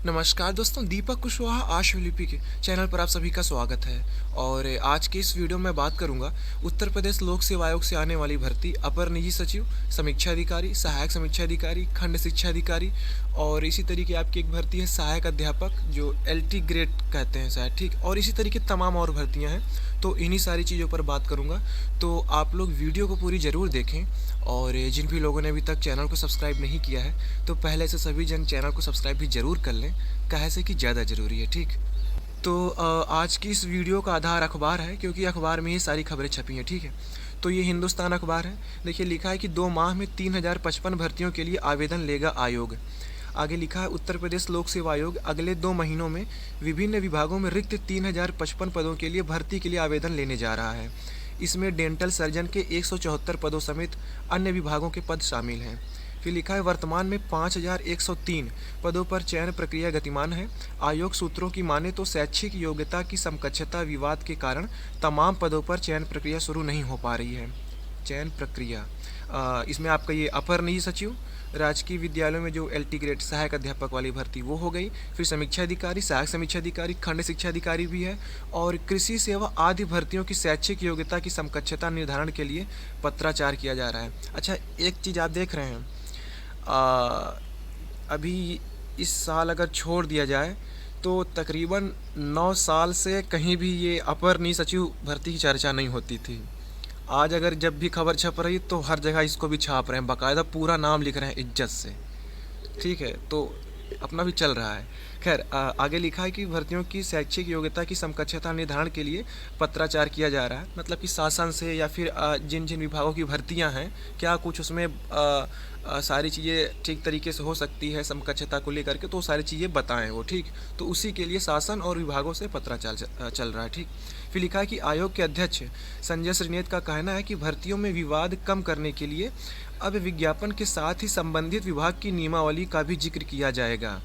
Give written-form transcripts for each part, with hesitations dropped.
नमस्कार दोस्तों, दीपक कुशवाहा आशुलिपि के चैनल पर आप सभी का स्वागत है। और आज के इस वीडियो में बात करूंगा उत्तर प्रदेश लोक सेवा आयोग से आने वाली भर्ती अपर निजी सचिव, समीक्षा अधिकारी, सहायक समीक्षा अधिकारी, खंड शिक्षा अधिकारी और इसी तरीके आपकी एक भर्ती है सहायक अध्यापक जो LT ग्रेड कहते हैं शायद, ठीक। और इसी तरीके तमाम और भर्तियाँ हैं, तो इन्हीं सारी चीज़ों पर बात करूँगा। तो आप लोग वीडियो को पूरी ज़रूर देखें और जिन भी लोगों ने अभी तक चैनल को सब्सक्राइब नहीं किया है तो पहले से सभी जन चैनल को सब्सक्राइब भी ज़रूर कर लें, काहे से कि ज़्यादा ज़रूरी है, ठीक। तो आज की इस वीडियो का आधार अखबार है, क्योंकि अखबार में ही सारी खबरें छपी हैं, ठीक है। तो ये हिंदुस्तान अखबार है। देखिए, लिखा है कि 2 माह में 3055 भर्तियों के लिए आवेदन लेगा आयोग। आगे लिखा है उत्तर प्रदेश लोक सेवा आयोग अगले 2 महीनों में विभिन्न विभागों में रिक्त 3055 पदों के लिए भर्ती के लिए आवेदन लेने जा रहा है। इसमें डेंटल सर्जन के 174 पदों समेत अन्य विभागों के पद शामिल हैं। फिर लिखा है वर्तमान में 5103 पदों पर चयन प्रक्रिया गतिमान है। आयोग सूत्रों की माने तो शैक्षिक योग्यता की समकक्षता विवाद के कारण तमाम पदों पर चयन प्रक्रिया शुरू नहीं हो पा रही है। चयन प्रक्रिया इसमें आपका ये अपर निजी सचिव, राजकीय विद्यालयों में जो LT ग्रेड सहायक अध्यापक वाली भर्ती वो हो गई। फिर समीक्षा अधिकारी, सहायक समीक्षा अधिकारी, खंड शिक्षा अधिकारी भी है। और कृषि सेवा आदि भर्तियों की शैक्षिक योग्यता की समकक्षता निर्धारण के लिए पत्राचार किया जा रहा है। अच्छा, एक चीज़ आप देख रहे हैं, अभी इस साल अगर छोड़ दिया जाए तो तकरीबन 9 साल से कहीं भी ये अपर निजी सचिव भर्ती की चर्चा नहीं होती थी। आज अगर जब भी खबर छप रही तो हर जगह इसको भी छाप रहे हैं, बाकायदा पूरा नाम लिख रहे हैं इज्जत से, ठीक है। तो अपना भी चल रहा है। खैर, आगे लिखा है कि भर्तियों की शैक्षिक योग्यता की समकक्षता निर्धारण के लिए पत्राचार किया जा रहा है। मतलब कि शासन से या फिर जिन जिन विभागों की भर्तियां हैं, क्या कुछ उसमें सारी चीज़ें ठीक तरीके से हो सकती है समकक्षता को लेकर के, तो सारी चीज़ें बताएं वो, ठीक। तो उसी के लिए शासन और विभागों से पत्राचार चल रहा है, ठीक। फिर लिखा है कि आयोग के अध्यक्ष संजय श्रीनेत का कहना है कि भर्तियों में विवाद कम करने के लिए अब विज्ञापन के साथ ही संबंधित विभाग की नियमावली का भी जिक्र किया जाएगा।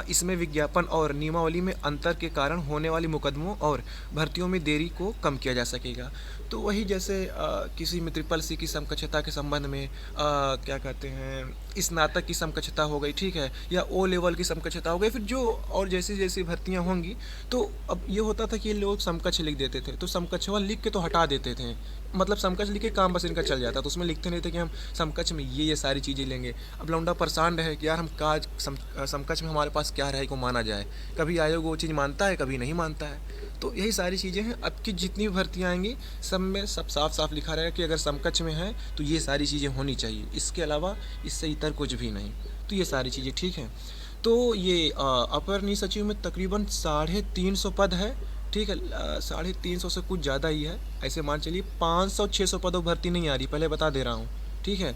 इसमें विज्ञापन और नियमावली में अंतर के कारण होने वाले मुकदमों और भर्तियों में देरी को कम किया जा सकेगा। तो वही जैसे किसी में CCC की समकक्षता के संबंध में क्या कहते हैं स्नातक की समकक्षता हो गई, ठीक है, या O लेवल की समकक्षता हो गई, फिर जो और जैसी जैसी भर्तियां होंगी, तो अब ये होता था कि ये लोग समकक्ष लिख देते थे, तो समकक्षवा लिख के तो हटा देते थे। मतलब समकक्ष लिख के काम बस इनका चल जाता, तो उसमें लिखते नहीं थे कि हम समकक्ष में ये सारी चीज़ें लेंगे। अब लौंडा परेशान रहे कि यार हम काज समकक्ष में हमारे पास क्या रहे को माना जाए। कभी आयोग वो चीज़ मानता है, कभी नहीं मानता है। तो यही सारी चीज़ें हैं। अब की जितनी भी भर्तियाँ आएंगी सब में सब साफ साफ लिखा रहेगा कि अगर समकक्ष में है तो ये सारी चीज़ें होनी चाहिए, इसके अलावा इससे इतर कुछ भी नहीं। तो ये सारी चीज़ें ठीक हैं। तो ये अपर निजी सचिव में तकरीबन 350 पद है, ठीक है। 350 से कुछ ज़्यादा ही है, ऐसे मान चलिए 500-600 पदों भर्ती नहीं आ रही, पहले बता दे रहा हूँ, ठीक है।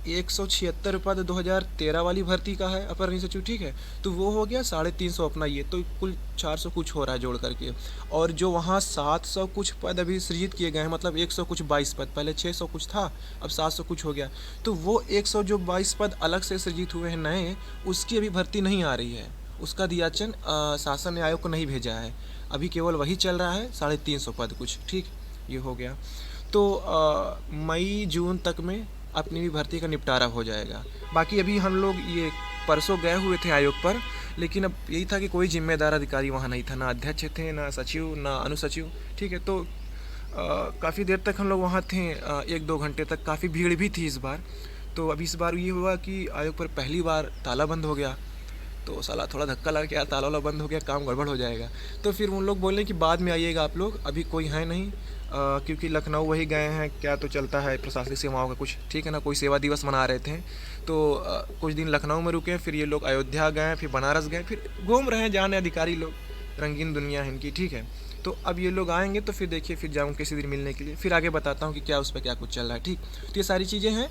176 पद 2013 वाली भर्ती का है अपर निजी सचिव, ठीक है। तो वो हो गया 350 अपना, ये तो कुल 400 कुछ हो रहा है जोड़ करके। और जो वहाँ 700 कुछ पद अभी सृजित किए गए हैं, मतलब 100 कुछ 22 पद, पहले 600 कुछ था, अब 700 कुछ हो गया। तो वो 100 जो 22 पद अलग से सृजित हुए हैं नए, उसकी अभी भर्ती नहीं आ रही है। उसका दियाचन शासन ने आयोग को नहीं भेजा है, अभी केवल वही चल रहा है 350 पद कुछ, ठीक। ये हो गया। तो मई जून तक में अपनी भी भर्ती का निपटारा हो जाएगा। बाकी अभी हम लोग ये परसों गए हुए थे आयोग पर, लेकिन अब यही था कि कोई जिम्मेदार अधिकारी वहाँ नहीं था, ना अध्यक्ष थे, ना सचिव, ना अनुसचिव, ठीक है। तो काफ़ी देर तक हम लोग वहाँ थे, 1-2 घंटे तक। काफ़ी भीड़ भी थी इस बार। तो अभी इस बार ये हुआ कि आयोग पर पहली बार ताला बंद हो गया, तो साला थोड़ा धक्का लगा कि यार ताला वाला बंद हो गया, काम गड़बड़ हो जाएगा। तो फिर उन लोग बोले कि बाद में आइएगा आप लोग, अभी कोई है नहीं, क्योंकि लखनऊ वही गए हैं, क्या तो चलता है प्रशासनिक सेवाओं का कुछ, ठीक है ना, कोई सेवा दिवस मना रहे थे। तो कुछ दिन लखनऊ में रुके, फिर ये लोग अयोध्या गए, फिर बनारस गए, फिर घूम रहे हैं, जाने अधिकारी लोग, रंगीन दुनिया है इनकी, ठीक है। तो अब ये लोग आएंगे तो फिर देखिए, फिर जाऊँ किसी दिन मिलने के लिए, फिर आगे बताता हूँ कि क्या उस पर क्या कुछ चल रहा है, ठीक। तो ये सारी चीज़ें हैं।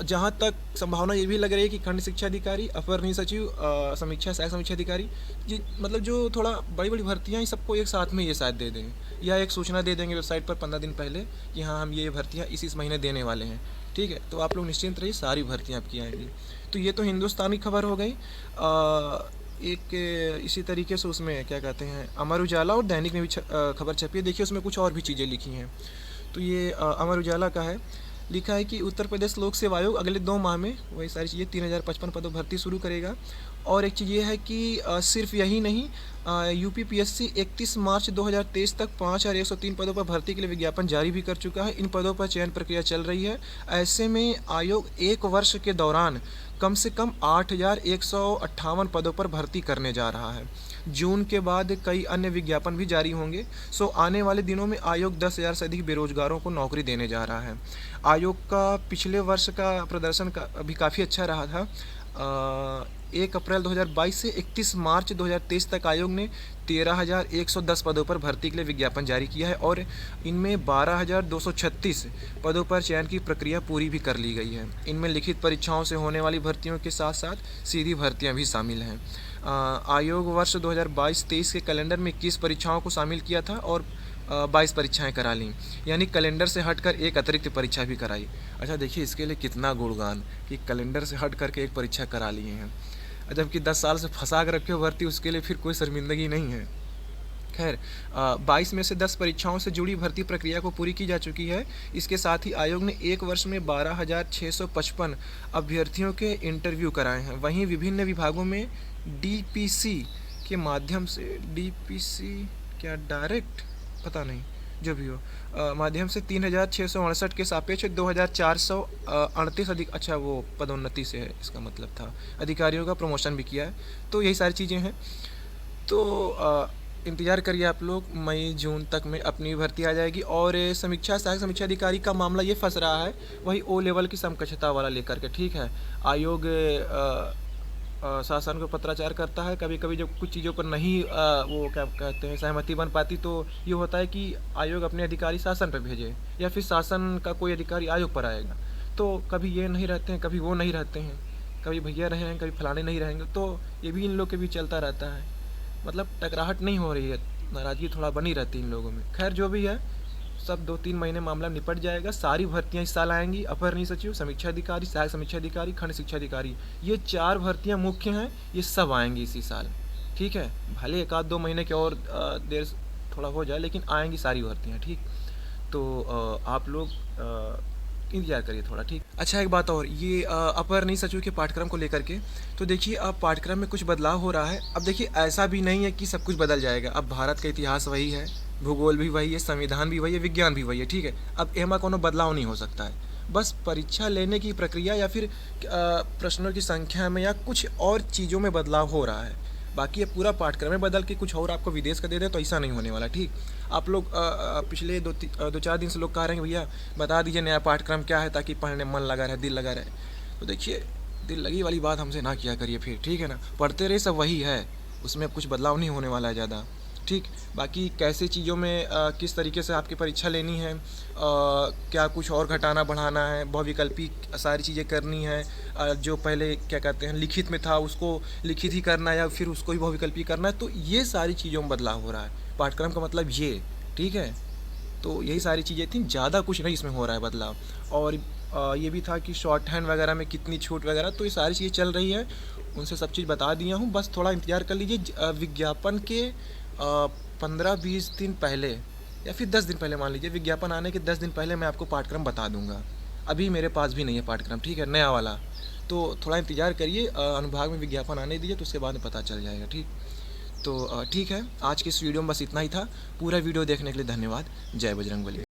जहाँ तक संभावना ये भी लग रही है कि खंड शिक्षा अधिकारी, अपर निजी सचिव, समीक्षा सहायक समीक्षा अधिकारी, जी मतलब जो थोड़ा बड़ी बड़ी भर्तियाँ हैं सबको एक साथ में ये शायद दे देंगे, या एक सूचना दे देंगे वेबसाइट पर 15 दिन पहले कि हाँ हम ये भर्तियाँ इस महीने देने वाले हैं, ठीक है। तो आप लोग निश्चिंत रहिए, सारी भर्तियाँ आपकी आएंगी। तो ये तो हिंदुस्तानी खबर हो गई। एक इसी तरीके से उसमें क्या कहते हैं अमर उजाला और दैनिक में भी खबर छपी है। देखिए उसमें कुछ और भी चीज़ें लिखी हैं। तो ये अमर उजाला का है, लिखा है कि उत्तर प्रदेश लोक सेवा आयोग अगले 2 माह में वही सारी चीज़ें 3055 पदों भर्ती शुरू करेगा। और एक चीज़ ये है कि सिर्फ यही नहीं, यूपीपीएससी 31 मार्च 2023 तक 5103 पदों पर भर्ती के लिए विज्ञापन जारी भी कर चुका है। इन पदों पर चयन प्रक्रिया चल रही है। ऐसे में आयोग 1 वर्ष के दौरान कम से कम 8158 पदों पर भर्ती करने जा रहा है। जून के बाद कई अन्य विज्ञापन भी जारी होंगे। आने वाले दिनों में आयोग 10,000 से अधिक बेरोजगारों को नौकरी देने जा रहा है। आयोग का पिछले वर्ष का प्रदर्शन भी काफ़ी अच्छा रहा था। 1 अप्रैल 2022 से 31 मार्च 2023 तक आयोग ने 13,110 पदों पर भर्ती के लिए विज्ञापन जारी किया है और इनमें 12,236 पदों पर चयन की प्रक्रिया पूरी भी कर ली गई है। इनमें लिखित परीक्षाओं से होने वाली भर्तियों के साथ साथ सीधी भर्तियां भी शामिल हैं। आयोग वर्ष 2022-23 के कैलेंडर में 21 परीक्षाओं को शामिल किया था और 22 परीक्षाएं करा लीं, यानी कैलेंडर से हटकर एक अतिरिक्त परीक्षा भी कराई। अच्छा देखिए इसके लिए कितना गुणगान कि कैलेंडर से हट करके एक परीक्षा करा लिए हैं, जबकि 10 साल से फंसा कर रखे हो भर्ती, उसके लिए फिर कोई शर्मिंदगी नहीं है। खैर 22 में से 10 परीक्षाओं से जुड़ी भर्ती प्रक्रिया को पूरी की जा चुकी है। इसके साथ ही आयोग ने 1 वर्ष में 12,655 अभ्यर्थियों के इंटरव्यू कराए हैं। वहीं विभिन्न विभागों में डीपीसी के माध्यम से, डीपीसी क्या डायरेक्ट पता नहीं, जो भी हो, माध्यम से 3,668 के सापेक्ष 2,438 अधिक, अच्छा वो पदोन्नति से है इसका मतलब था, अधिकारियों का प्रमोशन भी किया है। तो यही सारी चीज़ें हैं। तो इंतज़ार करिए आप लोग, मई जून तक में अपनी भर्ती आ जाएगी। और सहायक समीक्षा अधिकारी का मामला ये फंस रहा है वही O लेवल की समकक्षता वाला लेकर के, ठीक है। आयोग शासन को पत्राचार करता है, कभी कभी जब कुछ चीज़ों पर नहीं वो क्या कहते हैं सहमति बन पाती, तो ये होता है कि आयोग अपने अधिकारी शासन पर भेजे या फिर शासन का कोई अधिकारी आयोग पर आएगा। तो कभी ये नहीं रहते हैं, कभी वो नहीं रहते हैं, कभी भैया रहे हैं, कभी फलाने नहीं रहेंगे। तो ये भी इन लोग के बीच चलता रहता है, मतलब टकराहट नहीं हो रही है, नाराज़गी थोड़ा बनी रहती है इन लोगों में। खैर जो भी है, सब 2-3 महीने मामला निपट जाएगा। सारी भर्तियां इस साल आएंगी। अपर निधि सचिव, समीक्षा अधिकारी, सहायक समीक्षा अधिकारी, खंड शिक्षा अधिकारी, ये 4 भर्तियां मुख्य हैं, ये सब आएंगी इसी साल, ठीक है। भले 1-2 महीने की और देर थोड़ा हो जाए, लेकिन आएंगी सारी भर्तियाँ, ठीक। तो आप लोग इंतजार करिए थोड़ा, ठीक। अच्छा एक बात और, ये अपर निधि सचिव के पाठ्यक्रम को लेकर के, तो देखिए अब पाठ्यक्रम में कुछ बदलाव हो रहा है। अब देखिए ऐसा भी नहीं है कि सब कुछ बदल जाएगा। अब भारत का इतिहास वही है, भूगोल भी वही है, संविधान भी वही है, विज्ञान भी वही है, ठीक है। अब एमा कोनो बदलाव नहीं हो सकता है। बस परीक्षा लेने की प्रक्रिया या फिर प्रश्नों की संख्या में या कुछ और चीज़ों में बदलाव हो रहा है। बाकी ये पूरा पाठ्यक्रम में बदल के कुछ और आपको विदेश का दे दे तो ऐसा नहीं होने वाला, ठीक। आप लोग पिछले 2-4 दिन से लोग कह रहे हैं भैया बता दीजिए नया पाठ्यक्रम क्या है, ताकि पढ़ने मन लगा रहे, दिल लगा रहे। तो देखिए दिल लगी वाली बात हमसे ना किया करिए फिर, ठीक है ना। पढ़ते रहे, सब वही है, उसमें अब कुछ बदलाव नहीं होने वाला है ज़्यादा, ठीक। बाकी कैसे चीज़ों में किस तरीके से आपकी परीक्षा लेनी है, क्या कुछ और घटाना बढ़ाना है, बहुविकल्पी सारी चीज़ें करनी है, जो पहले क्या कहते हैं लिखित में था उसको लिखित ही करना है या फिर उसको ही बहुविकल्पी करना है, तो ये सारी चीज़ों में बदलाव हो रहा है। पाठ्यक्रम का मतलब ये, ठीक है। तो यही सारी चीज़ें थी, ज़्यादा कुछ नहीं इसमें हो रहा है बदलाव। और ये भी था कि शॉर्ट हैंड वगैरह में कितनी छूट वगैरह, तो ये सारी चीज़ें चल रही है, उनसे सब चीज़ बता दिया हूँ। बस थोड़ा इंतज़ार कर लीजिए, विज्ञापन के 15-20 दिन पहले या फिर 10 दिन पहले, मान लीजिए विज्ञापन आने के 10 दिन पहले मैं आपको पाठ्यक्रम बता दूंगा। अभी मेरे पास भी नहीं है पाठ्यक्रम, ठीक है, नया वाला। तो थोड़ा इंतज़ार करिए, अनुभाग में विज्ञापन आने दीजिए, तो उसके बाद में पता चल जाएगा, ठीक। तो ठीक है, आज की इस वीडियो में बस इतना ही था। पूरा वीडियो देखने के लिए धन्यवाद। जय बजरंगबली।